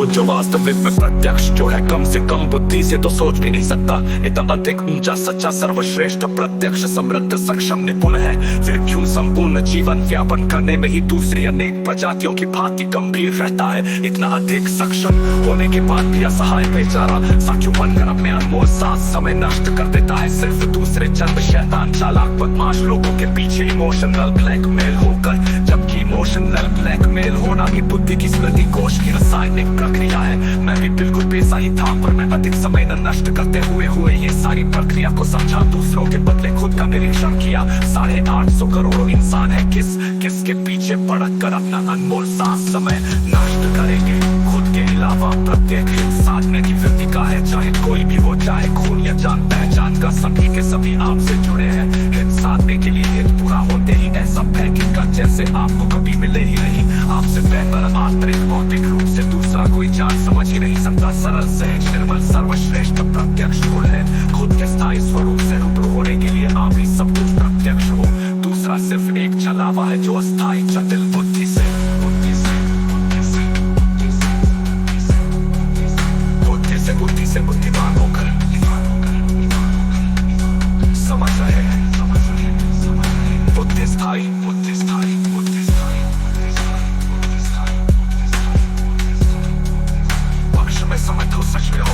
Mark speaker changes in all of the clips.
Speaker 1: वो जो वास्तविक में प्रत्यक्ष जो है कम से कम बुद्धि से तो सोच भी नहीं सकता। इतना अधिक ऊंचा सच्चा सर्वश्रेष्ठ प्रत्यक्ष समृद्ध सक्षम निपुण है, फिर क्यों संपूर्ण जीवन व्यापन करने में ही दूसरी अनेक प्रजातियों की भांति गंभीर रहता है। इतना अधिक सक्षम होने के बाद भी असहाय बेचारा सा क्यों बनकर अपने अनमोल सांस समय नष्ट कर देता है सिर्फ दूसरे जन्म शैतान चालाक बदमाश लोगों के पीछे इमोशनल ब्लैकमेल होकर। जबकि इमोशनल ब्लैकमेल होना ही बुद्धि की स्मृति कोश की रासायनिक प्रक्रिया है। मैं भी बिल्कुल पेशा ही था, पर मैं अधिक समय न नष्ट करते हुए ये सारी प्रक्रिया को समझा, दूसरों के बदले खुद का निरीक्षण किया। 850 करोड़ इंसान है, किसके पीछे पड़क कर अपना अनमोल सांस समय नष्ट करेंगे। खुद के अलावा प्रत्येक इंसान में व्यक्ति का है, चाहे कोई भी हो, चाहे खून या जान पहचान का, सभी के सभी आपसे जुड़े हैं। इंसान के लिए हित पूरा होते ही ऐसा पैकिंग का जैसे आपको कभी मिले ही नहीं। आपसे बेहतर आंतरिक भौतिक रूप से दूसरा कोई जान समझ ही नहीं सकता। सरल सहज निर्मल सर्वश्रेष्ठ प्रत्यक्ष गुण है। खुद के स्थायी स्वरूप से रूबरू होने के लिए आप ही सब कुछ प्रत्यक्ष हो। दूसरा सिर्फ एक छलावा है जो अस्थायी जटिल बुद्धि से बुद्धिमान होकर समझ रहे हैं। बुद्धि स्थायी पक्ष में समझ हो, सच में हो,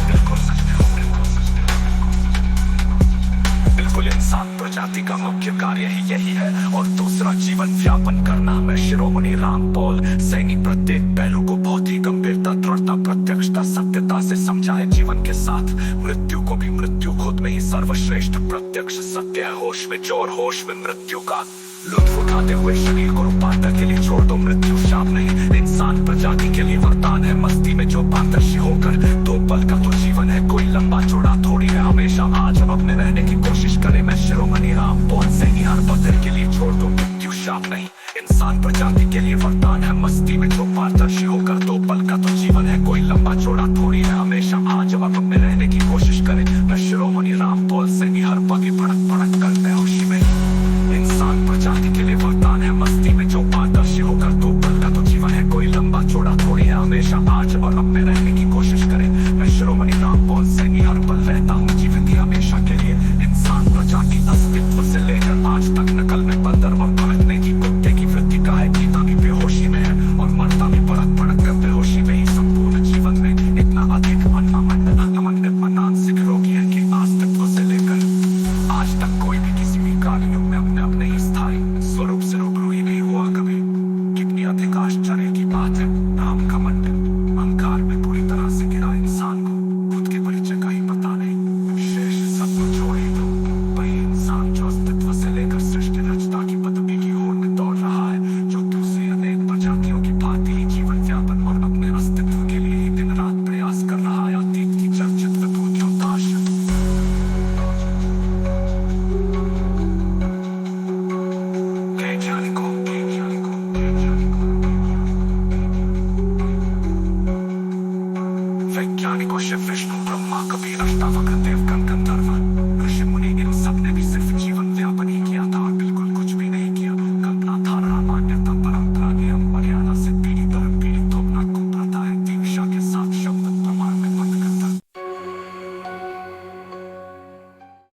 Speaker 1: बिल्कुल इंसान प्रजाति का मुख्य कार्य ही यही है। और दूसरा जीवन व्यापन करना। मैं शिरोमणि राम पॉल सैनी प्रत्येक पहलू को बहुत ही गंभीरता, दृढ़ता, प्रत्यक्षता, सत्यता से समझा है। जीवन के साथ मृत्यु को भी मृत्यु खुद में ही सर्वश्रेष्ठ प्रत्यक्ष सत्य है। होश में जोर, होश में मृत्यु का लुत्फ उठाते हुए शरीर को रूपांतर के लिए छोड़ दो। मृत्यु शाप नहीं, इंसान प्रजाति के लिए वरदान है। मस्ती में जो पारदर्शी होकर 2 पल का तो जीवन है, कोई लंबा चौड़ा थोड़ी है। हमेशा आज अब अपने रहने की कोशिश करे। मैं शिरोमणि राम पॉल सैनी हर पल के लिए छोड़ दो। मृत्यु शाप नहीं, इंसान प्रजाति के लिए वरदान है। मस्ती में जो पारदर्शी होकर 2 पल का तो जीवन है, कोई लंबा चौड़ा थोड़ी है। हमेशा आज अब अपने रहने की कोशिश करे। मैं शिरोमणि राम पॉल सैनी हर पल भड़क भड़क कर बेहोशी में। इंसान प्रजाति के लिए वरदान है। मस्ती में जो पारदर्शी होकर 2 पल का तो जीवन है, कोई लंबा चौड़ा थोड़ी है। हमेशा आज और अब में रहने की कोशिश करे। मैं शिरोमणि राम पॉल सैनी हर पल रहता हूँ जीवित ही हमेशा के लिए। इंसान प्रजाति अस्तित्व से लेकर आज तक नकल में बंदर और भड़कने की कुत्ते की वृत्ति का है। जीता भी बेहोशी में है और मरता भी भड़क भड़क कर बेहोशी में ही। संपूर्ण जीवन में इतना अधिक मानसिक रोगी है कि अस्तित्व से लेकर आज तक कोई भी किसी भी कालयुग में अपने ही स्थायी स्वरूप से रूबरू ही नहीं हुआ कभी। कितनी अधिक आश्चर्य की बात है। नाम घमंड अहंकार में पूरी तरह से गिरा इंसान को खुद के परिचय का ही पता नहीं। शेष सब कुछ छोड़ ही दो। वही इंसान जो अस्तित्व से लेकर सृष्टि रचना की पदवी की ओर में दौड़ रहा है, जो दूसरी अनेक प्रजातियों की भांति ही जीवन व्यापन और अपने अस्तित्व के लिए ही दिन रात प्रयास कर रहा है। अतीत की चर्चित विभूतियों दाश वैज्ञानिकों शिव विष्णु ब्रह्मा कबीर अष्टावक्र देव गंधर्व